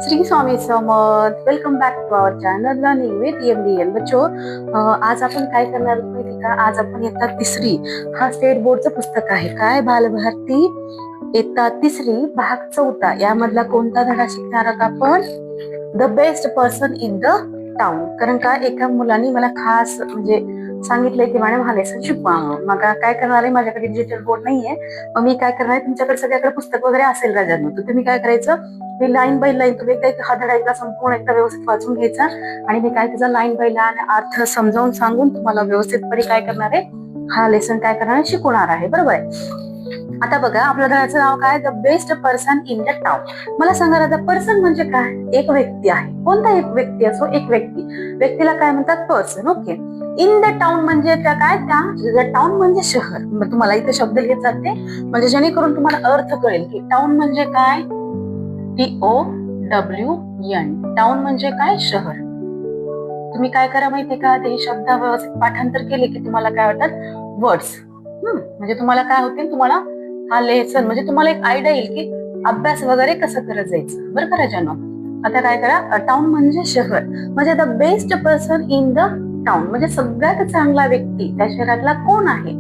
Shri Swami Samarth. Welcome back to our channel learning with MDN. बच्चो, आज आपण काय करणार आहोत माहिती का? आज आपण इयत्ता तिसरी हा स्टेट बोर्डचं पुस्तक आहे. काय? बालभारती इयत्ता तिसरी भाग 4 यामधला कोणता धडा शिकणार आहोत आपण? The best person in the town. कारण का एका मुलांनी मला खास म्हणजे सांगितलंय की मॅडम हा लेसन शिकवा. मग काय करणार आहे, माझ्याकडे डिजिटल बोर्ड नाहीये, मग मी काय करणार आहे, तुमच्याकडे सगळ्याकडे पुस्तक वगैरे असेल राजांनो, तर तुम्ही काय करायचं, मी लाईन बाय लाईन तुम्ही हा धडा एकदा संपूर्ण एकदा व्यवस्थित वाचून घ्यायचा आणि मी काय त्याचा लाईन बाय लाईन अर्थ समजावून सांगून तुम्हाला व्यवस्थितपणे काय करणार आहे, हा लेसन काय करणार आहे, शिकवणार आहे. बरोबर आहे. आता बघा, आपल्या धड्याचं नाव काय? The best person in the town. मला सांगा राजा, पर्सन म्हणजे काय? एक व्यक्ती आहे. कोणता एक व्यक्ती असो, एक व्यक्तीला काय म्हणतात? Person. Okay. In the town म्हणजे त्या काय? त्या टाउन म्हणजे शहर. तुम्हाला इथे शब्द लिहित जाते म्हणजे जेणेकरून तुम्हाला अर्थ कळेल की टाउन म्हणजे काय. TOWN. टाउन म्हणजे काय? शहर. तुम्ही काय करा माहितीये का, ते शब्द व्यवस्थित पाठांतर केले की तुम्हाला काय वाटतात? वर्ड्स. म्हणजे तुम्हाला काय होतील, तुम्हाला हा लेसन म्हणजे तुम्हाला एक आयडिया येईल की अभ्यास वगैरे कसं करत जायचं. बरं का राजांनो? आता काय करा, टाउन म्हणजे शहर, म्हणजे the best person in the town म्हणजे सगळ्यात चांगला व्यक्ती त्या शहरातला कोण आहे,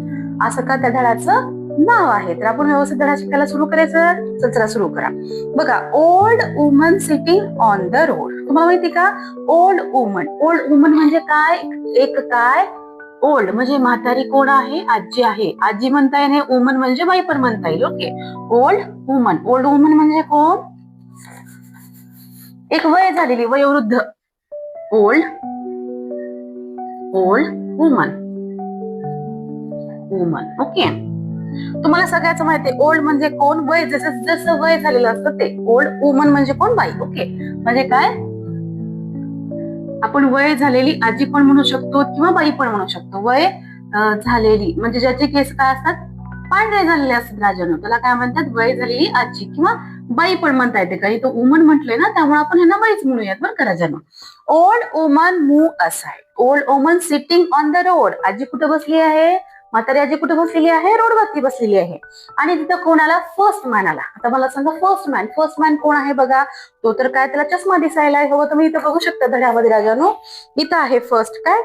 असं का त्या धड्याचं नाव आहे. तर आपण व्यवस्थित धडा शिकायला सुरू करायचं. चला सुरू करा. बघा, old woman sitting on the road. तुम्हाला माहिती का? Old woman. ओल्ड वुमन म्हणजे काय? एक काय? ओल्ड म्हणजे म्हातारी कोण आहे? आजी आहे. आजी म्हणता येईल, वुमन म्हणजे बाई पण म्हणता येईल. Okay. Old woman. Old woman म्हणजे कोण? एक वय झालेली, वयोवृद्ध. Old woman. ओके. तुम्हाला सगळ्याच माहिती आहे, ओल्ड म्हणजे कोण? वय, जसं जसं वय झालेलं असतं ते. ओल्ड वुमन म्हणजे कोण? बाई. ओके. म्हणजे काय? आपण वय झालेली आजी पण म्हणू शकतो किंवा बाई पण म्हणू शकतो. वय झालेली म्हणजे ज्याचे केस काय असतात? पांढरे झालेले असतात राजांनो, त्याला काय म्हणतात? वय झालेली आजी किंवा बाई पण म्हणता येते. काही तो वुमन म्हटलंय ना, त्यामुळे आपण यांना बाईच म्हणूयात. बरं का राजांनो? Old woman move aside. Old woman sitting on the road. आजी कुठे बसली आहे? म्हातारी आजी कुठे बसलेली आहे? रोडवरती बसलेली आहे. आणि तिथं कोणाला? फर्स्ट मॅन आला. आता मला सांगा, फर्स्ट मॅन कोण आहे? बघा, तो तर काय, त्याला चष्मा दिसायला हवं. तुम्ही इथं बघू शकता धड्यामध्ये राजानो, इथं आहे फर्स्ट काय?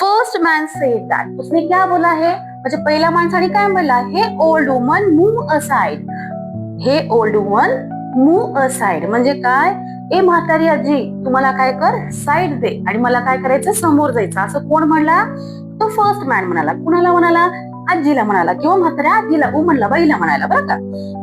First man said that. उसने क्या बोला है? म्हणजे पहिल्या माणसाने काय म्हणला? हे ओल्ड वुमन मूव्ह असाइड. हे ओल्ड वुमन मूव्ह असाइड म्हणजे काय? ए म्हातारी आजी, तुम्हाला काय कर, साईड दे आणि मला काय करायचं? समोर जायचं. असं कोण म्हणला? तो फर्स्ट मॅन म्हणाला. कुणाला म्हणाला? आजीला म्हणाला किंवा म्हाताऱ्या आजीला, वुमनला, बाईला म्हणाला. बरं का?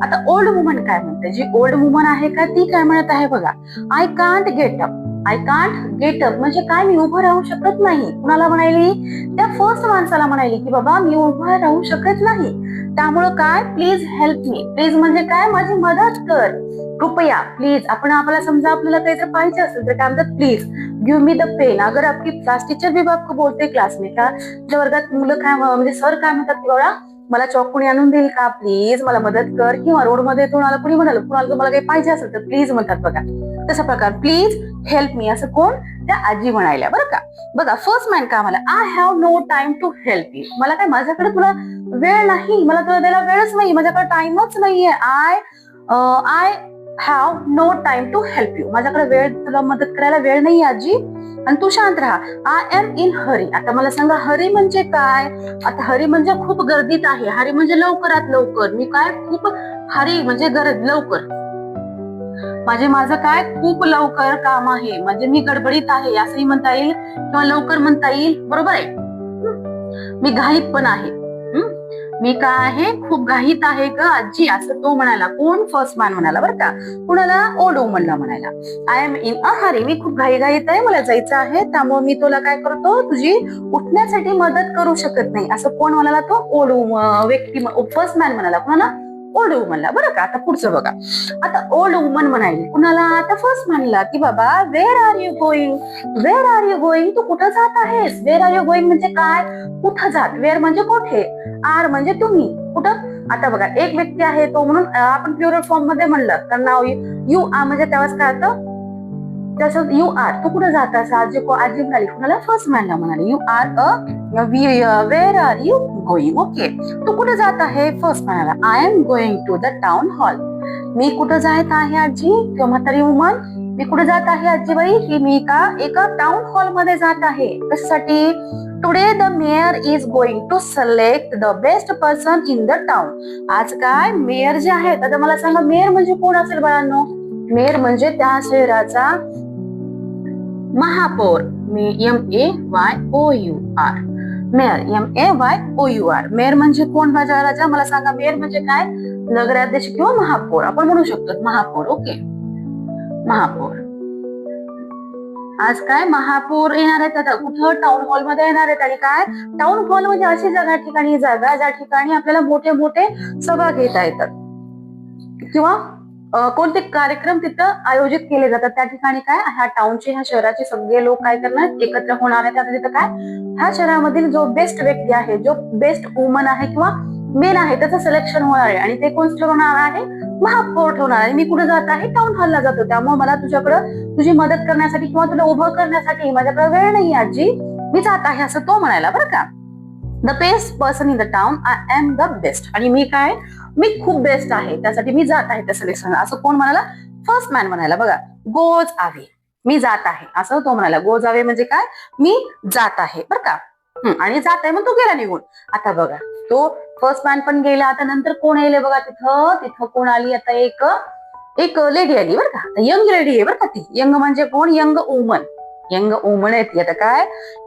आता ओल्ड वुमन काय म्हणते? जी ओल्ड वुमन आहे का, ती काय म्हणत आहे बघा. I can't get up. I can't get up म्हणजे काय? मी उभं राहू शकत नाही. कुणाला म्हणाली? त्या फर्स्ट माणसाला म्हणाली की बाबा मी उभं राहू शकत नाही, त्यामुळं काय? Please help me. प्लीज म्हणजे काय? माझी मदत कर, कृपया, प्लीज. आपल्याला समजा आपल्याला काहीतरी पाहिजे असेल तर काय म्हणतात? Please give me the pen. अगर आपकी क्लास टीचर भी आपको बोलते क्लास में का, ज्या वर्गात मुलं काय म्हणजे सर काय म्हणतात की बाबा मला चॉक कोणी आणून देईल का, प्लीज मला मदत कर. किंवा रोडमध्ये तुम्हाला कोणी म्हणाल, कुणाला तुम्हाला काही पाहिजे असेल तर प्लीज म्हणतात बघा, तसा प्रकार. प्लीज हेल्प मी असं कोण? त्या आजी म्हणायला. बरं का? बघा, फर्स्ट मॅन काय म्हणला? I have no time to help you. मला काय, माझ्याकडे तुला वेळ नाही, मला तुला द्यायला वेळच नाही, माझ्याकडे टाइमच नाहीये. I have no time to help you. माझ्याकडे वेळ, तुला मदत करायला वेळ नाही आजी, आणि तू शांत राहा. I am in hurry. आता मला सांगा, हरी म्हणजे काय? आता हरी म्हणजे खूप गर्दीत आहे. हरी म्हणजे लवकरात लवकर. मी काय? खूप हरी म्हणजे गरज, लवकर. माझं काय? खूप लवकर काम आहे, म्हणजे मी गडबडीत आहे असंही म्हणता येईल किंवा लवकर म्हणता येईल. बरोबर आहे? मी घाईत पण आहे. मी काय आहे? खूप घाईत आहे ग आजी, असं तो म्हणाला. कोण? फर्स्ट मॅन म्हणाला. बरं का? कुणाला? ओल्ड वुमनला म्हणायला. I am in a hurry. मी खूप घाईत आहे, मला जायचं आहे, त्यामुळे मी तुला काय करतो, तुझी उठण्यासाठी मदत करू शकत नाही, असं कोण म्हणाला? तो ओल्ड व्यक्ती, फर्स्ट मॅन म्हणाला. कुणाला? ओल्ड वुमनला. बरं का? आता पुढचं बघा. आता ओल्ड वुमन म्हणाली कुणाला? आता फर्स्ट म्हणला की बाबा where are you going. Where are you going. तू कुठं जात आहेस? वेअर आर यू गोइंग म्हणजे काय? कुठं जात. वेअर म्हणजे कुठे, आर म्हणजे तुम्ही, कुठं. आता बघा, एक व्यक्ती आहे तो, म्हणून आपण प्युरल फॉर्म मध्ये म्हणलं तर नाव यू आर म्हणजे त्यावेळेस काय होतं? तसं यू आर. तू कुठं जातास? आजी म्हणाली. कुणाला? फर्स्ट मॅनला म्हणाली. You are where are you going. Okay. तू कुठे जात आहे? फर्स्ट म्हणाला. I am going to the town hall. मी कुठं जात आहे आजी किंवा म्हातारी वुमन, मी कुठे जात आहे आजीबाई की मी एका टाउन हॉल मध्ये जात आहे. कशासाठी? Today the mayor is going to select the best person in the town. आज काय मेयर जे आहेत, आता मला सांगा मेयर म्हणजे कोण असेल बाळांनो? मेयर म्हणजे त्या शहराचा महापौर. MEYOUR mayor, MAYOUR. मेयर म्हणजे कोण माझ्या राजा? मला सांगा मेयर म्हणजे काय? नगराध्यक्ष किंवा महापौर आपण म्हणू शकतो. महापौर. ओके, महापौर. आज काय महापौर येणार आहेत. आता कुठं? टाउन हॉल मध्ये येणार आहेत. आणि काय टाउन हॉल म्हणजे अशी जागा ज्या ठिकाणी आपल्याला मोठे मोठे सभा घेता येतात किंवा कोणते कार्यक्रम तिथं आयोजित केले जातात. त्या ठिकाणी काय ह्या टाउनचे, ह्या शहराचे सगळे लोक काय करणार? एकत्र होणार आहेत. आता तिथं काय ह्या शहरामधील जो बेस्ट व्यक्ती आहे, जो बेस्ट वुमन आहे किंवा मेन आहे, त्याचं सिलेक्शन होणार आहे. आणि ते कोण ठरवणार आहे? महापौर ठरवणार आहे. मी कुठे जात आहे? टाउन हॉलला जातो. त्यामुळे मला तुझी मदत करण्यासाठी किंवा तुला उभं करण्यासाठी माझ्याकडे वेळ नाही आजी, मी जात आहे असं तो म्हणायला. बरं का? The best person in the town, I am the best. आणि मी खूप बेस्ट आहे, त्यासाठी मी जात आहे त्या सिलेक्शन, असं कोण म्हणाला? फर्स्ट मॅन म्हणायला. बघा, गोज अवे, मी जात आहे असं तो म्हणाला. गोज अवे म्हणजे काय? मी जात आहे. बरं का? आणि जात आहे मग तो गेला निघून. आता बघा, तो फर्स्ट मॅन पण गेला. आता नंतर कोण येईल बघा? तिथं कोण आली? आता एक लेडी आली. बरं का? यंग लेडी आहे. बरं का? ती यंग म्हणजे कोण? यंग वुमन आहे ती. आता काय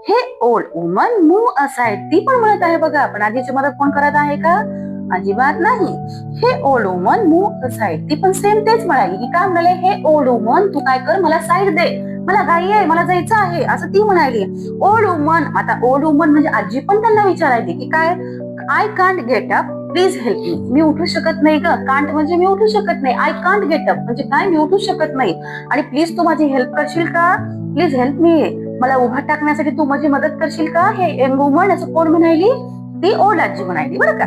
हे ओल्ड वुमन मूव्ह असाइड, ती पण म्हणत आहे. बघा, पण आधीची मदत कोण करत आहे का? अजिबात नाही. हे ओल्ड वुमन मूव्ह असाइड, ती पण सेम तेच म्हणाली की काय म्हणाले? हे ओल्ड वुमन तू काय कर, मला साईड दे, मला घाई आहे, मला जायचं आहे असं ती म्हणाली. Old woman. आता ओल्ड वुमन म्हणजे आजी पण त्यांना विचारायची की काय? I can't get up, please help me. मी उठू शकत नाही का? कांट म्हणजे मी उठू शकत नाही. आय कांट गेट अप म्हणजे काय? मी उठू शकत नाही. आणि प्लीज तू माझी हेल्प करशील का? प्लीज हेल्प मी, मला उभा टाकण्यासाठी तू माझी मदत करशील का? हे यंग वुमन असं कोण म्हणाली? ती ओल्ड आजी म्हणाली. बरं का?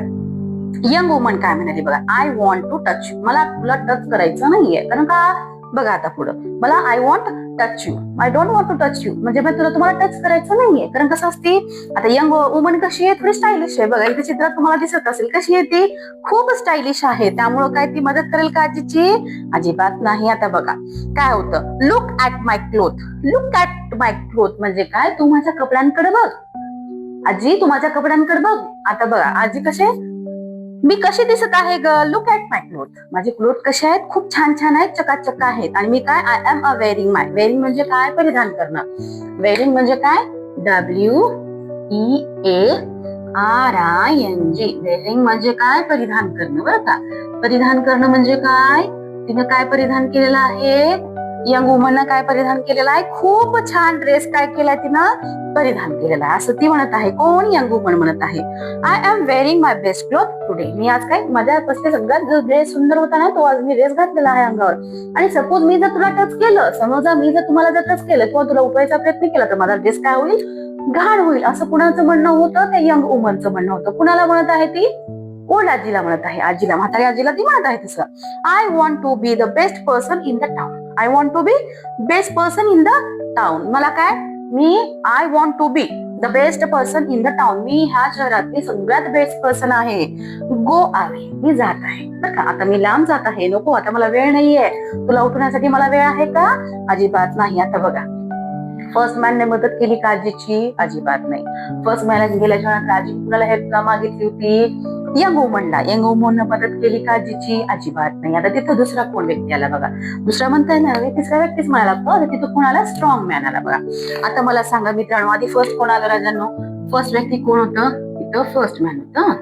यंग वुमन काय म्हणाली बघा? I want to touch you, मला तुला टच करायचं नाहीये. कारण का? बघा आता पुढं, मला I want touch you, I don't want to touch you म्हणजे तुम्हाला टच करायचं नाहीये. कारण कसं असते, आता यंग वुमन कशी आहे? थोडी स्टायलिश आहे. बघा इथे चित्रात तुम्हाला दिसत असेल कशी आहे ती? खूप स्टायलिश आहे. त्यामुळं काय ती मदत करेल का आजीची? अजिबात नाही. आता बघा काय होतं? Look at my cloth. Look at my cloth म्हणजे काय? तू माझ्या कपड्यांकडे बघ आजी, तू माझ्या कपड्यांकडे बघ. आता बघा आजी मी कशी दिसत आहे ग? Look at my cloth. माझे क्लोथ कसे आहेत? खूप छान छान आहेत, चकाचक आहेत. आणि मी काय? I am a wearing my. Wearing म्हणजे काय? परिधान करणं. वेअरिंग म्हणजे काय? WEARING. वेअरिंग म्हणजे काय? परिधान करणं. बरं का? परिधान करणं म्हणजे काय? तिने काय परिधान केलेलं आहे? यंग वुमननं काय परिधान केलेलं आहे? खूप छान ड्रेस काय केलाय तिनं? परिधान केलेला आहे असं ती म्हणत आहे. कोण? यंग वुमन म्हणत आहे. I am wearing my best cloth today. मी आज काय माझ्यापासून सगळ्यात जो ड्रेस सुंदर होता ना, तो आज मी ड्रेस घातलेला आहे अंगावर. आणि सपोज मी जर तुला टच केलं, समजा मी जर तुम्हाला जर टच केलं किंवा तुला उठवायचा प्रयत्न केला, तर माझा ड्रेस काय होईल? घाण होईल. असं कुणाचं म्हणणं होतं? ते यंग वुमनचं म्हणणं होतं. कुणाला म्हणत आहे ती? ओल्ड आजीला म्हणत आहे. आजीला, म्हातारी आजीला ती म्हणत आहे तसं. I want to be the best person in the town. I want to be best person in the town. मला काय? I want to be the best person in the town. मी ह्या शहरातली सगळ्यात बेस्ट पर्सन आहे. Go away, मी जात आहे. बरं का? आता मी लांब जात आहे. नको, आता मला वेळ नाहीये. तुला उठवण्यासाठी मला वेळ आहे का? अजिबात नाही. आता बघा, फर्स्ट मॅनने मदत केली का आजीची? अजिबात नाही. फर्स्ट मॅन गेल्याच्या नंतर आजी कुणाला हेल्प मागितली होती? यंग वुमनला. यंग वुमनने मदत केली का आजीची? अजिबात नाही. आता तिथं दुसरा कोण व्यक्ती आला बघा? दुसरा म्हणताय ना, तिसरा व्यक्तीच म्हणायला लागतो. तिथं कोण आला? स्ट्रॉंग मॅन आला बघा. आता मला सांगा मित्रांनो, आधी फर्स्ट कोण आलं राजांनो? फर्स्ट व्यक्ती कोण होतं? तिथं फर्स्ट मॅन होतं.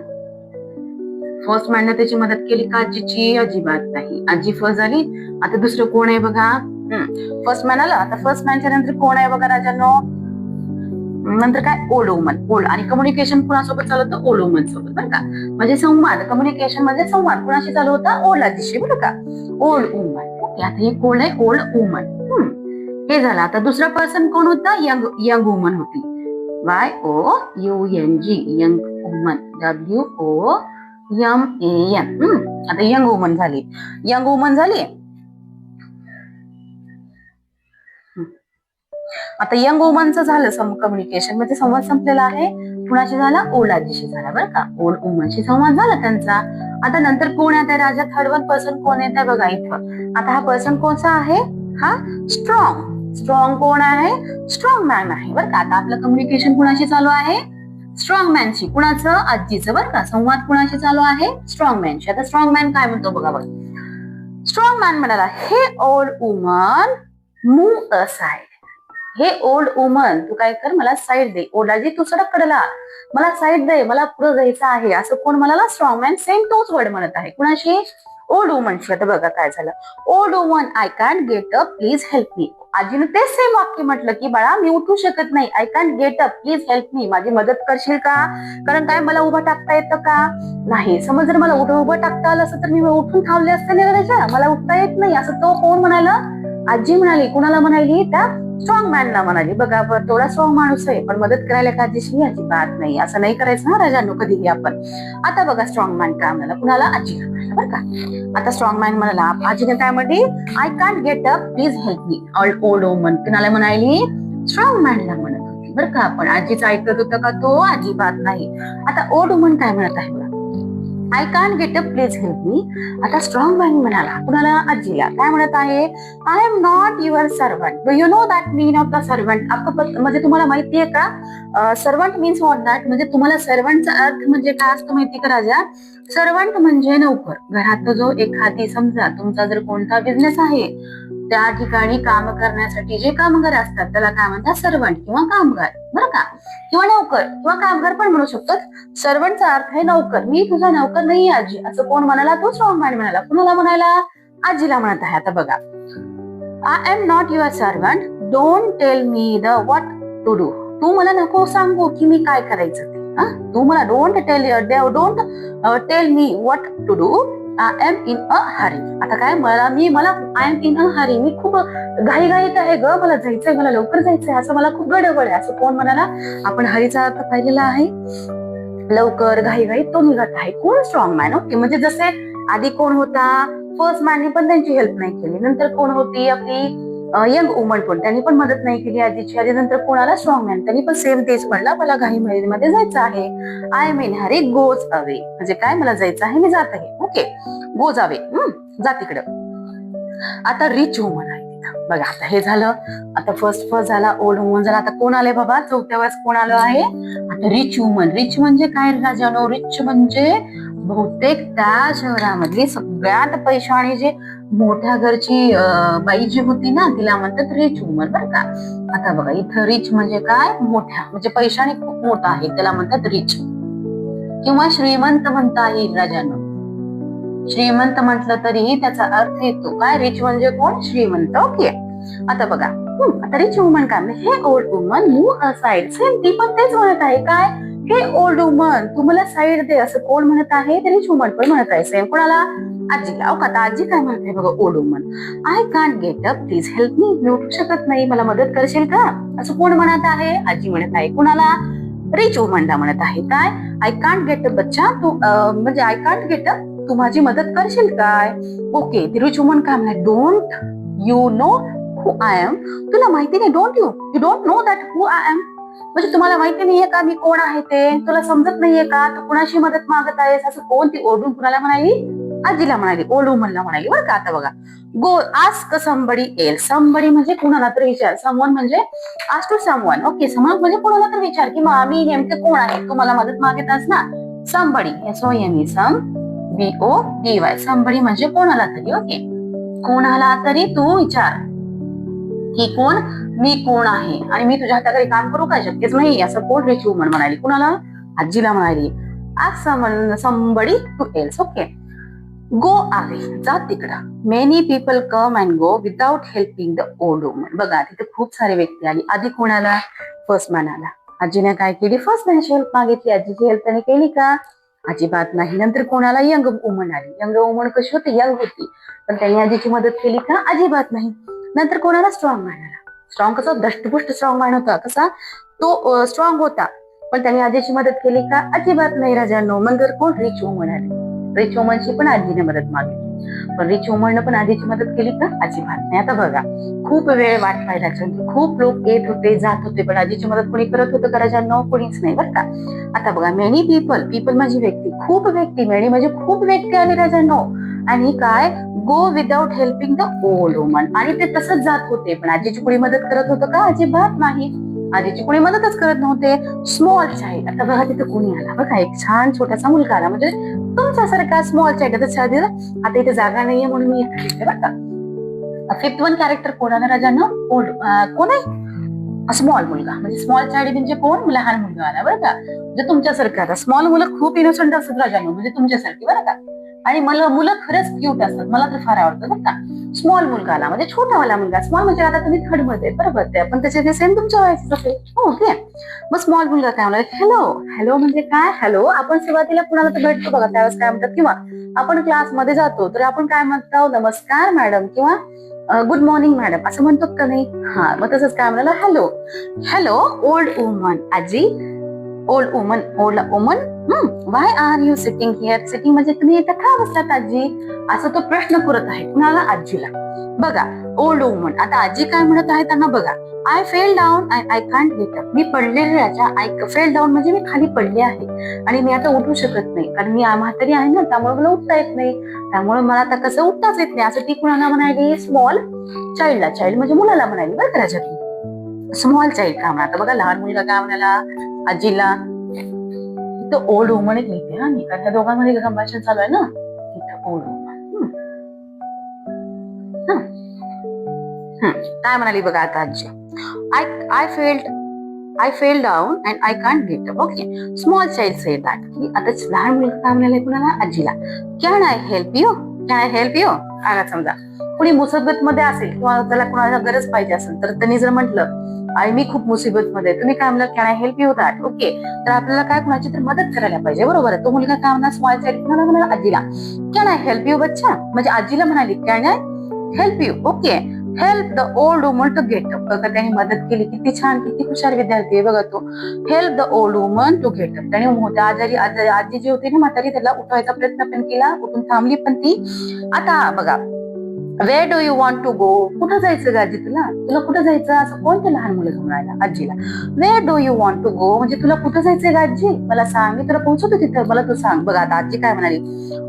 फर्स्ट मॅनने त्याची मदत केली का आजीची? अजिबात नाही. आजी फर्स्ट झाली. आता दुसरं कोण आहे बघा? फर्स्ट मॅन आला. आता फर्स्ट मॅनच्या नंतर कोण आहे बघा राजांनो? नंतर काय? Old woman. ओल्ड. आणि कम्युनिकेशन कुणासोबत चालू होतं? ओल्ड वुमन सोबत. बरं का? म्हणजे संवाद. कम्युनिकेशन म्हणजे संवाद कुणाशी चालू होता? ओल्ड आजीशी. बरं का? Old woman. ओके, आता हे कोण आहे? Old woman. हे झालं. आता दुसरा पर्सन कोण होता? यंग वुमन होती. YOUNG. Young woman. WOMAN. आता यंग वुमन झाली. यंग वुमन झाली. आता यंग वुमनचं झालं कम्युनिकेशन, म्हणजे संवाद संपलेला आहे. कुणाशी झाला? ओल्ड आजीशी झाला बरं का. ओल्ड वुमनशी संवाद झाला त्यांचा. आता नंतर कोण येत आहे राजा? थर्ड वन पर्सन कोण येत आहे बघा इथं. आता हा पर्सन कोणता आहे? हा स्ट्रॉंग. स्ट्रॉंग कोण आहे? स्ट्रॉंग मॅन आहे बरं का. आता आपलं कम्युनिकेशन कुणाशी चालू आहे? स्ट्रॉंग मॅनशी. कुणाचं? आजीचं बरं का. संवाद कुणाशी चालू आहे? स्ट्रॉंग मॅनशी. आता स्ट्रॉंग मॅन काय म्हणतो बघा बघा. स्ट्रॉंग मॅन म्हणाला, हे ओल्ड वुमन मूव्ह असाइड. हे ओल्ड वुमन, तू काय कर, मला साईड दे. ओल्ड आजी तू सडक कडला, मला साईड दे, मला पुढे जायचं आहे, असं कोण म्हणाला? Strong man. सेम तोच वर्ड म्हणत आहे. कुणाशी? ओल्ड वुमनशी. आता बघा काय झालं. Old woman, I can't get up, please help मी. आजीने तेच सेम वाक्य म्हटलं की बाळा मी उठू शकत नाही. I can't get up, please help मी. माझी मदत करशील का? कारण काय मला उभं टाकता येतं का? नाही. समज जर मला उभं टाकता आलं असं तर मी उठून थांबले असते नाही राजा. मला उठता येत नाही असं तो कोण म्हणाला? आजी म्हणाली. कुणाला म्हणाली? त्या स्ट्रॉंग मॅनला म्हणाली. बघा आपण थोडा स्ट्रॉंग माणूस आहे पण मदत करायला का आजीशी? अजिबात नाही. असं नाही करायचं ना राजांनो कधीही आपण. आता बघा स्ट्रॉंग मॅन काय म्हणाला? कुणाला? आजीला म्हणाला बरं का. आता स्ट्रॉंग मॅन म्हणाला, आजीने काय म्हटली? I can't get up, please help me. Old woman कुणाला म्हणाली? स्ट्रॉंग मॅनला म्हणत होती बरं का. आपण आजीचं ऐकत होतं का तो? अजिबात नाही. आता ओल्ड वुमन काय म्हणत आहे? I can't get up, please help मी. आता स्ट्रॉंग मॅन म्हणाला. कुणाला? आजीला. काय म्हणत आहे? I am not your servant. Do you know that mean of the servant? म्हणजे तुम्हाला माहितीये का सर्वंट मीन्स व्हॉट दॅट? म्हणजे तुम्हाला सर्वंटचा अर्थ म्हणजे काय असतो माहिती का राजा? सर्वंट म्हणजे नोकर. घरात जो एखादी, समजा तुमचा जर कोणता बिझनेस आहे त्या ठिकाणी काम करण्यासाठी जे कामगार असतात त्याला काय म्हणतात? सर्वंट किंवा कामगार बरं का. किंवा नोकर किंवा कामगार पण म्हणू शकतो. सर्वंटचा अर्थ आहे नोकर. मी तुझा नोकर नाही आजी, असं कोण म्हणाला? तो स्ट्रॉंग मॅन म्हणाला. कुणाला म्हणाला? आजीला म्हणत आहे. आता बघा, I am not your servant, don't tell me the what to do. तू मला नको सांगू की मी काय करायचं ते. तू मला don't tell me what to do. I am in a hurry. आता काय मला I am in a hurry, मी खूप घाईघाईत आहे ग, मला जायचंय, मला लवकर जायचंय, असं मला खूप गडबड आहे, असं कोण म्हणाला? आपण हरीचा अर्थ पाहिलेला आहे, लवकर, घाईघाईत तो निघत आहे. कोण? Strong man. ओके. म्हणजे जसे आधी कोण होता? फर्स्ट मॅनने पण त्यांची हेल्प नाही केली. नंतर कोण होती? आपली यंग वुमन पण, त्यांनी पण मदत नाही केली आजीची. आधी नंतर कोणाला? Strong man. त्यांनी पण सेम तेच म्हणला, मला घाई मध्ये जायचं आहे. I mean Hari goes away. म्हणजे काय? मला जायचं आहे, मी जात आहे. ओके. गोज अवे, जा तिकडं. आता रिच वुमन आहे तिथं. बघा आता हे झालं. आता फर्स्ट झाला, ओल्ड वुमन झाला. आता कोण आले बाबा? चौथ्या वेळेस कोण आलं आहे? आता रिच वुमन. रिच म्हणजे काय राजानो? रिच म्हणजे बहुतेक त्या शहरामधली सगळ्यात पैशाणी, जे मोठ्या घरची बाई जी होती ना, तिला म्हणतात रिच वुमन बरं का. आता बघा इथं रिच म्हणजे काय? मोठ्या, म्हणजे पैशाने खूप मोठा आहे, त्याला म्हणतात रिच. किंवा श्रीमंत म्हणता येईल राजानो. श्रीमंत म्हटलं तरी त्याचा अर्थ येतो काय? रिच म्हणजे कोण? श्रीमंत. ओके. आता बघा, आता रिच वुमन काय? हे old woman move aside. Same ती पण तेच म्हणत आहे. काय? हे ओल्ड वुमन तू मला साईड दे, असं कोण म्हणत आहे? ते रिच वुमन पण म्हणत आहे. सेम कोणाला? आजीला. आता आजी काय म्हणते बघा, old woman. I can't get up, please help me. मी उठू शकत नाही, मला मदत करशील का? असं कोण म्हणत आहे? आजी म्हणत आहे. कुणाला? रिच वुमनला म्हणत आहे. काय? आय कॅन्ट गेट अप बच्चा, तू म्हणजे आय कॅन्ट गेट अप, तू माझी मदत करशील काय? ओके. ती रिच वुमन काय म्हणते? Don't you know who I am. तुला माहिती नाही? You don't know that who I am. म्हणजे तुम्हाला माहिती नाहीये का मी कोण आहे ते? तुला समजत नाहीये का? तू कुणाशी मदत मागत आहेस? असं कोण? ती ओरडून कुणाला म्हणाली? आजीला म्हणाली. ओल्ड वुमनला म्हणाली बरं का. आता बघा, go ask somebody else. Somebody म्हणजे कुणाला तर विचार. समवन म्हणजे ask to someone. Okay. Someone म्हणजे कुणाला तर विचार की मी नेमके कोण आहे? तू मला मदत मागतास ना. समबडी, SOME, सम BODY. समबडी म्हणजे कोणाला तरी. ओके. कोणाला तरी तू विचार की कोण? मी कोण आहे आणि मी तुझ्या हाताखाली काम करू का? शक्यच नाही, असं कोण? रिच वुमन म्हणाली. कुणाला? आजीला म्हणाली. Ask somebody to else. Okay. Go away, जा तिकडं. Many people come and go without helping the old woman. बघा तिथे खूप सारे व्यक्ती आली. आधी कोणाला? फर्स्ट मॅन आला. आजीने काय केली? फर्स्ट मॅनची हेल्प मागितली. आजीची हेल्प त्याने केली का? अजिबात नाही. नंतर कोणाला? यंग वुमन आली. यंग वुमन कशी होती? यंग होती, पण त्यांनी आजीची मदत केली का? अजिबात नाही. नंतर कोणाला? स्ट्रॉंग मॅन आला. स्ट्रॉंग कसा? दष्टपुष्ट स्ट्रॉंग मॅन होता. कसा? तो स्ट्रॉंग होता, पण त्यांनी आजीची मदत केली का? अजिबात नाही राजांनो. नंतर कोण? रिच वुमन आली. रिच वुमनची पण आजीने मदत मागितली. पण रिच वुमननं पण आजीची मदत केली का? अजिबात नाही. आता बघा, खूप वेळ वाट पाहिल्याच्या खूप लोक येत होते जात होते, पण आजीची मदत कोणी करत होतं का राजांनो? कोणीच नाही बरं का. आता बघा, मेनी पीपल म्हणजे व्यक्ती, खूप व्यक्ती, मेनी म्हणजे खूप व्यक्ती आले राजांनो, आणि काय गो without helping the old woman, आणि ते तसंच जात होते, पण आजीची कोणी मदत करत होतं का? अजिबात नाही. आजीची कोणी मदतच करत नव्हते. स्मॉल चाइल्ड, आता बघा तिथे कोणी आला बघा, एक छान छोटासा मुलगा आला, म्हणजे तुमच्यासारखा स्मॉल चाइल्ड. आता इथे जागा नाहीये म्हणून मी इथे लिहिते बरं का. फिफ्थ वन कॅरेक्टर कोण आहे राजांना? ओल्ड. कोण आहे? स्मॉल मुलगा, म्हणजे स्मॉल चाइल्ड म्हणजे कोण? लहान मुलगा आला बरं का. म्हणजे तुमच्यासारखं, आता स्मॉल मुलं खूप इनोसंट असतात राजांनो, म्हणजे तुमच्यासारखी बरं का. आणि मुलं खरंच क्यूट असतात, मला तर फार आवडतं बरं का. स्मॉल मुलगा आला म्हणजे छोटावाला मुलगा. स्मॉल म्हणजे आता तुम्ही थर्ड मध्ये बरोबर, ते पण त्याच्या सेम तुमच्या वयाचंच असेल. ओके. मग स्मॉल मुलगा काय म्हणला? हॅलो. हॅलो म्हणजे काय? हॅलो आपण सुरुवातीला कुणाला तर भेटतो बघा, त्यावेळेस काय म्हणतात, किंवा आपण क्लासमध्ये जातो तर आपण काय म्हणतो? नमस्कार मॅडम, किंवा गुड मॉर्निंग मॅडम, असं म्हणतो का नाही? हा, मग तसंच काय म्हणाला? हॅलो. Hello old woman. आजी, old woman, why are you sitting here? Sitting म्हणजे तुम्ही इथं का बसलात आजी? असं तो प्रश्न करत आहे कुणाला? आजीला. बघा, ओल्ड वुमन. आता आजी काय म्हणत आहे त्यांना बघा, I fell down and I can't get up. मी पडलेले राजा. आय फेल डाऊन म्हणजे मी खाली पडले आहे आणि मी आता उठू शकत नाही, कारण मी म्हातारी आहे ना, त्यामुळे मला उठता येत नाही, त्यामुळे मला आता कसं उठताच येत नाही, असं ती कुणाला म्हणाली? स्मॉल चाइल्डला. चाइल्ड म्हणजे मुलाला म्हणाली बरं का राजात. स्मॉल चाइल्ड का म्हणा. आता बघा, लहान मुलगा काय म्हणाला आजीला? तो ओल्ड वुमन एक लिहिते हा मी, कारण त्या दोघांमध्ये संभाषण चालू आहे ना. इथं ओल्ड वुमन काय म्हणाली बघा आता आजी? I fell down and I can't get up. Okay. Small child sed that. आता लहान मुलगा काय म्हणाले कुणाला? आजीला. Can I help you? Can I help you? आला समजा कुणी मुसीबत मध्ये असेल किंवा त्याला कुणाला गरज पाहिजे असेल, तर त्यांनी जर म्हटलं आणि मी खूप मुसीबत मध्ये, तुम्ही काय म्हणलं? Can I help you that. Okay. तर आपल्याला काय कुणाची तर मदत करायला पाहिजे, बरोबर आहे. तो मुलगा काय म्हणा? स्मॉल चाइल्ड कुणाला म्हणाला? आजीला. कॅन आय हेल्प यू बच्चा, म्हणजे आजीला म्हणाली can I help you. Okay. Help the old woman to get up. बघा त्यांनी मदत केली, किती छान, किती हुशार विद्यार्थी आहे बघा तो. Help the old woman to get up. त्याने आजी जी होती ना म्हातारी, त्याला उठवायचा प्रयत्न पण केला, उठून थांबली पण ती. आता बघा, where do you want to go? कुठं जायचं गाजी तुला? तुला कुठं जायचं? असं कोणतं लहान मुलं म्हणायला आजीला. Where do you want to go म्हणजे तुला कुठं जायचंय गाजी? मला सांग, मी तुला पोहोचवतो तिथं, मला तू सांग. बघा आता आजी काय म्हणाली?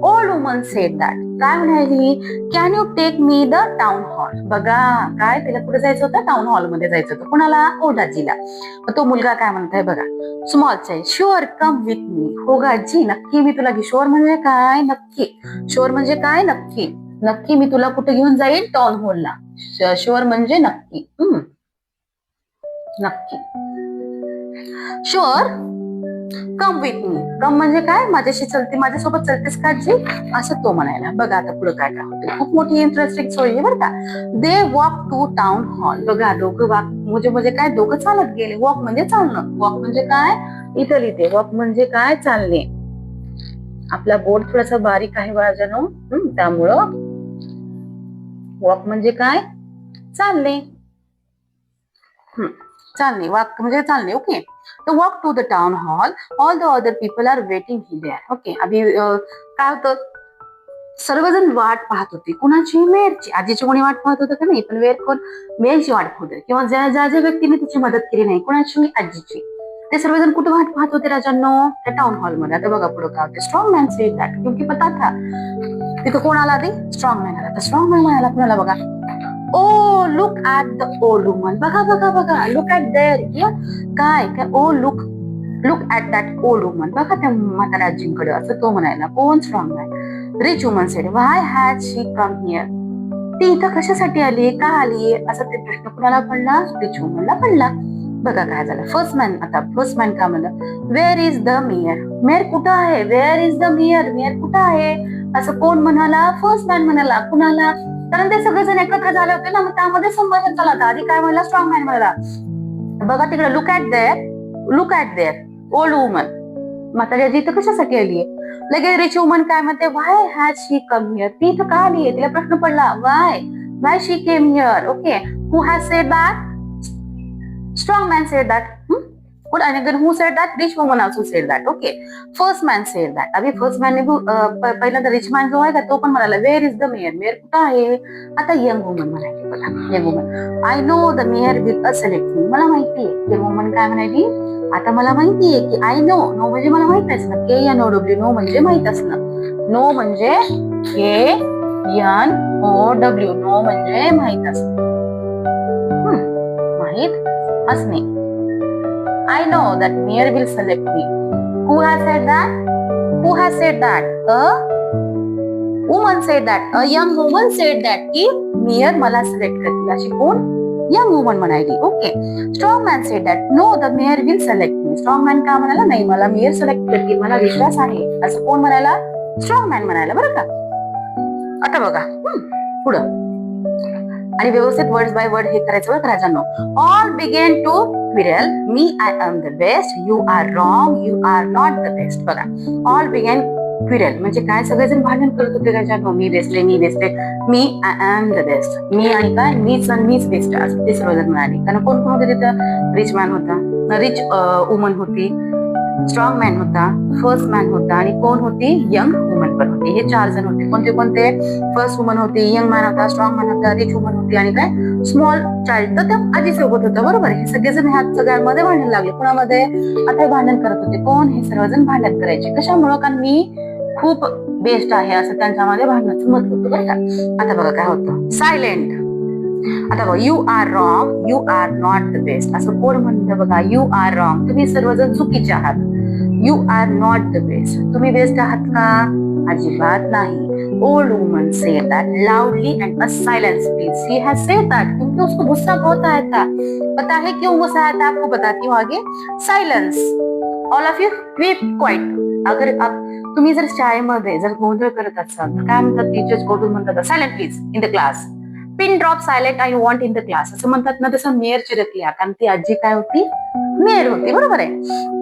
Old woman said that. काय म्हणाली? Can you take me the town hall? बघा काय, तिला कुठे जायचं होतं? टाउन हॉल मध्ये जायचं होतं. कुणाला? ओल्ड आजीला. तो मुलगा काय म्हणताय बघा, small child. Sure come with me. हो गाजी, नक्की मी तुला. शुअर म्हणजे काय? नक्की. शुअर म्हणजे काय? नक्की. नक्की मी तुला कुठे घेऊन जाईल? टाउन हॉलला. शुअर म्हणजे नक्की. नक्की. Sure come with me. कम म्हणजे काय? माझ्याशी चलते, माझ्यासोबत चलतेस का आजी? असं तो म्हणायला. बघा आता पुढे काय काय होते. खूप मोठी इंटरेस्टिंग स्टोरी आहे बरं का. They walk to town hall. बघा दोघं वॉक म्हणजे काय? दोघं चालत गेले. वॉक म्हणजे चालणं. वॉक म्हणजे काय? इथं लिहिते. वॉक म्हणजे काय? चालणे. आपला बोर्ड थोडासा बारीक आहे बाळाजनो, त्यामुळं वॉक म्हणजे काय? चालणे. चालणे. वॉक म्हणजे चालणे. ओके. तो walk to the town hall. All the other people are waiting here. Okay. अभि काय होतं? सर्वजण वाट पाहत होते. कुणाची? मेयरची. आजीची कोणी वाट पाहत होतं का नाही, पण मेयर कोण? मेयरची वाट पाहत होते, किंवा ज्या व्यक्तीने तिची मदत केली नाही, कुणाची? आजीची. ते सर्वजण कुठे वाट पाहत होते राजांनो? त्या टाउन हॉल मध्ये. आता बघा पुढे काय होते. Strong man said that. क्योंकि पता था. तिथं कोण आला? ते स्ट्रॉंग मॅन आला. तर स्ट्रॉंग मॅन आला कुणाला बघा? Oh look at the old woman. बघा बघा बघा, लुक ऍट देअर. काय काय? Oh look at that old woman. बघा त्या म्हाताऱ्या आजींकडे, असं तो म्हणायला. कोण? Strong man. Rich woman said, why has she come here? ती इथं कशासाठी आली? का आली? असा ते प्रश्न कुणाला पडला? रिच वुमनला पडला. बघा काय झालं. फर्स्ट मॅन काय म्हणलं? Wear is the mayor? Mayor कुठं आहे? Wear is the mayor? Mayor कुठं आहे? असं कोण म्हणाला? फर्स्ट मॅन म्हणाला. कुणाला? कारण ते सगळेजण एकत्र झाले होते ना, मग त्यामध्ये संभाषण चालू होतं. आधी काय म्हणला? स्ट्रॉंग मॅन म्हणाला. बघा तिकडे, look at there old woman. म्हातारी आजी इथं कशासाठी आली? लगेच रिच वुमन काय म्हणते? Why has she come here? ती इथं का आली? तिला प्रश्न पडला. Why she came here? Okay. Who has said that? Strong man said that. Good. आणि again who said that? Rich woman also said that. Okay. First man said that. अभि first man पहिल्यांदा रिच मॅन जो आहे का तो पण म्हणाला where is the mayor? Mayor कुठं आहे? आता यंग वुमन म्हणाली बघा. Young woman, I know the mayor will select me. मला माहितीये. यंग वुमन काय म्हणाली? आता मला माहितीये की आय नो. नो म्हणजे मला माहित असणं. KNOW. नो म्हणजे माहित असणं. नो म्हणजे KNOW. नो म्हणजे माहित असणं. माहित असणे. I know that mayor will select me. Who has said that? Who has said that? A woman said that. A young woman said that की mayor मला सिलेक्ट करतील. अशी कोण? यंग वुमन म्हणाली. Okay. Strong man said that. No the mayor will select me. Strong man का म्हणाला? नाही, मला मेयर सिलेक्ट करतील, मला विश्वास आहे, असं कोण म्हणाला? स्ट्रॉंग मॅन म्हणाला बरं का. आता बघा पुढं, आणि व्यवस्थित वर्ड बाय वर्ड हे करायचं बरं राजांनो. All begin to quarrel. मी I am the best. You are wrong. You are not the best. बघा, ऑल बिगेन क्विरल म्हणजे काय? सगळेजण भांडण करत होते राजांनो. मी बेस्ट आहे, मी बेस्ट आहे, मी आय एम द बेस्ट. मी आणि काय? मीच बेस्ट असं ते सर्वजण म्हणाले. कारण कोण कोण होते तिथं? रिच मॅन होता, रिच वुमन होती, स्ट्रॉंग मॅन होता, फर्स्ट मॅन होता, आणि कोण होती? यंग वुमन पण होती. हे 4 जण होते. कोणते कोणते? फर्स्ट वुमन होती, यंग मॅन होता, स्ट्रॉंग मॅन होता, रिच वुमन होती, आणि काय? Small child. तर त्या आजी सोबत होतं बरोबर. हे सगळेजण ह्या सगळ्यांमध्ये भांडण लागले. कोणामध्ये? आता हे भांडण करत होते. कोण? हे सर्वजण भांडण करायचे. कशामुळं? कारण मी खूप बेस्ट आहे असं त्यांच्यामध्ये भांडणाचं मत होतं बरं का. आता बघा काय होतं. सायलेंट. आता बघा, you are wrong. You are not the best. असं कोण म्हणतं? बघा, यू आर रॉंग. तुम्ही सर्वजण चुकीचे आहात. You are not the best. तुम्ही बेस्ट आहात का? अजिबात नाही. Old woman said that loudly and a silence please. She has said that क्योंकि उसको गुस्सा बहुत आया था. पता है क्यों गुस्सा आया था? आपको बताती हूँ आगे. Silence. All of you keep quiet. अगर आप तुम्ही जर शाळेमध्ये जर गोंधळ करत असाल तर काय म्हणतात टीचर्स? गोंधळ म्हणतात silent please in the class. Pin drop silent I want in the class असं म्हणतात ना. तसं मेयर चिरकल्या, कारण ती आजी काय होती? मेयर होती बरोबर आहे.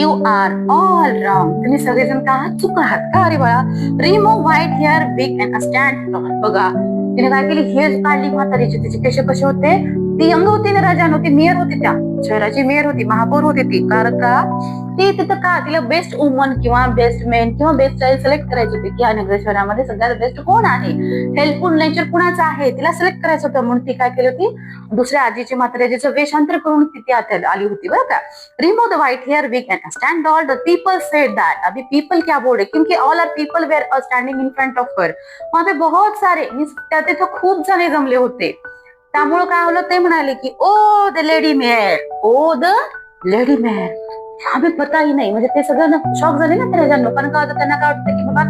You are all wrong. तुम्ही सगळेजण का आहात? चुका आहात का? अरे बाळा. Remove white hair big and stand tall. बघा तिने काय केली? हेअर काढली म्हातारीची. तिचे कसे कसे होते? ती यंग होती ना राजानो. ती मेयर होती, त्या शहराची मेयर होती, महापौर होती ती. कारण का? ती तिथं का? तिला बेस्ट वुमन किंवा बेस्ट मेन किंवा बेस्ट चाइल्ड सिलेक्ट करायची होती. की या नगर शहरामध्ये सगळ्यात बेस्ट कोण आहे? हेल्पफुल नेचर कुणाचं आहे? तिला सिलेक्ट करायचं होतं. म्हणून ती काय केली होती? दुसऱ्या आजीची म्हातारीचं वेशांतर करून ती आली होती बरं का. Remove the white hair wig and stand tall. The people said that. अभी पीपल क्या बोल रहे? क्योंकि all are people were standing in front of her. वहां पे बहुत सारे तिथं खूप जणे जमले होते. त्यामुळे काय होलं? ते म्हणाले की oh the lady mayor. Oh the lady mayor. हमें पता ही नाही. म्हणजे ते सगळं शॉक झाले ना त्या जण. कारण का त्यांना काय वाटतं की बाबा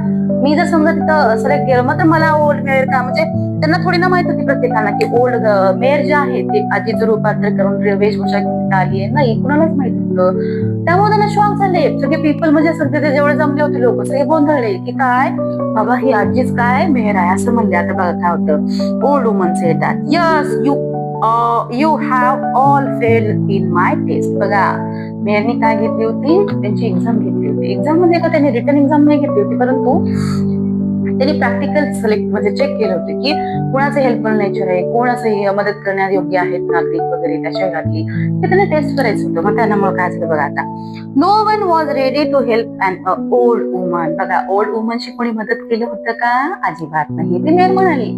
मी जर समजा तिथं सिलेक्ट केलं मग तर मला ओल्ड मेयर का? म्हणजे त्यांना थोडी ना माहित होती प्रत्येकाला की ओल्ड मेयर जे आहे ते आजीचं रूपांतर करून वेशभूषा आली आहे. नाही, कुणालाच माहित होतं. त्यामुळे त्यांना शॉक झाले. सगळे पीपल म्हणजे सगळे जेवढे जमले होते लोक सगळे गोंधळले की काय बाबा ही आजीच काय मेयर आहे असं म्हणले. आता बघा काय होतं. Old woman said that yes you have all failed in my test. बघा मेयरनी काय घेतली होती? त्यांची एक्झाम घेतली होती. एक्झाम म्हणजे का त्यांनी रिटर्न एक्झाम नाही घेतली होती, परंतु त्यांनी प्रॅक्टिकल सिलेक्ट म्हणजे चेक केले होते की कोणाचं हेल्पफुल नेचर आहे, कोण असं मदत करण्यास योग्य आहेत नागरिक वगैरे त्या शहरातली, हे त्यांना टेस्ट करायचं होतं. मग त्यामुळे काय झालं बघा आता. No one was ready to help an old woman. बघा ओल्ड वुमनशी कोणी मदत केलं होतं का? अजिबात नाही. ती मेयर म्हणाली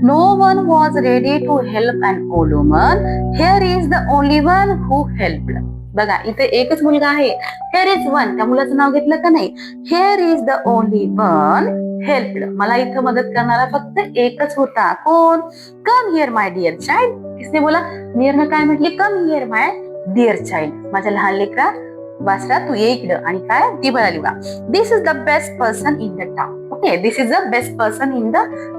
no one was ready to help an old woman. Here is the only one who helped. बघा इथे एकच मुलगा आहे. Here is one. त्या मुलाचं नाव घेतलं का नाही? Here is the only one helped. मला इथं मदत करणारा फक्त एकच होता. कोण? Come here my dear child. किसने बोला? मेयरनं काय म्हटली? Come here my dear child. माझ्या लहान लेकरा वासरा तू ये इकडं. आणि काय ती म्हणाली बघा this is the best person in the town. Okay, this is the best person in the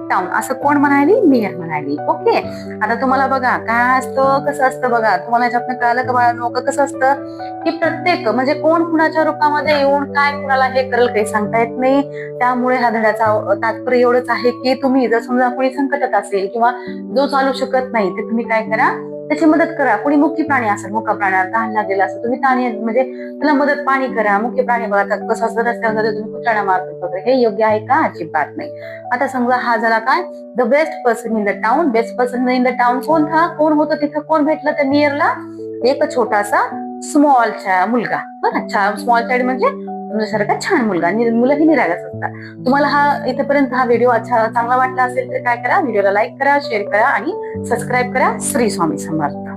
town असं कोण म्हणाली? मेयर म्हणाली. ओके, आता तुम्हाला बघा काय असतं कसं असतं बघा. तुम्हाला याच्यातनं कळालं का बाळा नोकं कसं असतं की प्रत्येक म्हणजे कोण कुणाच्या रूपामध्ये येऊन काय कुणाला हे करेल काही सांगता येत नाही. त्यामुळे ह्या धड्याचा तात्पर्य एवढंच आहे की तुम्ही जर समजा कोणी संकटात असेल किंवा जो चालू शकत नाही तर तुम्ही काय करा? त्याची मदत करा. कोणी मुख्य प्राणी असेल, मुका प्राण्याला तहान लागलेला असेल, तुम्ही म्हणजे त्याला मदत पाणी करा. मुख्य प्राणी बघा कसं असतं रस्त्यावर तुम्ही कुत्र्याला मारतो वगैरे, हे योग्य आहे का? अजिबात नाही. आता समजा हा झाला काय? The best person in the town. Best person in the town कोण था? कोण होतं तिथं? कोण भेटलं त्या मेयरला? एक छोटासा स्मॉल मुलगा बरं. स्मॉल चाइल्ड म्हणजे तुमच्यासारखा छान मुलगा. मुलंही निरागस असतात. तुम्हाला इथपर्यंत हा व्हिडिओ चांगला वाटला असेल तर काय करा, व्हिडिओला लाईक करा, शेअर करा आणि सबस्क्राईब करा. श्री स्वामी समर्थ.